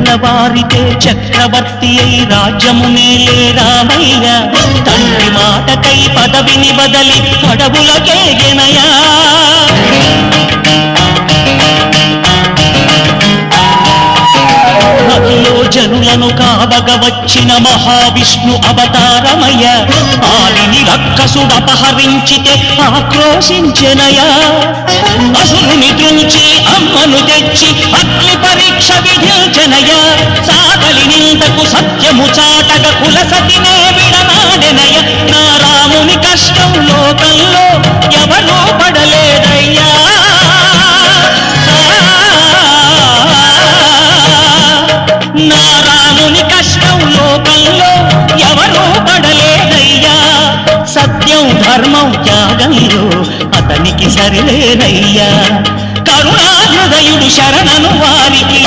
తెల్లవారితే చక్రవర్తి అయి రాజ్యమునేలే రామయ్య తండ్రి మాటకై పదవిని బదలి అడవులకేగెనయా నదిలో జనులను కావగ వచ్చిన మహావిష్ణు అవతారమయ్య ఆలిని రక్కసుడపహరించితే ఆక్రోశించెనయా అసురుని త్రుంచి అమ్మను తెచ్చి అగ్ని పరీక్ష విధించెనయా సాగలి నిందకు సత్యము చాటగ కులసతినే విడనాడెనయ నా రాముని కష్టం లోకంలో ఎవరూ పడలేదయ్యా నా రాముని కష్టం లోకంలో ఎవరూ పడలేదయ్యా సత్యం ధర్మం త్యాగంలో అతనికి సరిలేదయ్యా కరుణా హృదయుడు శరణను వారికి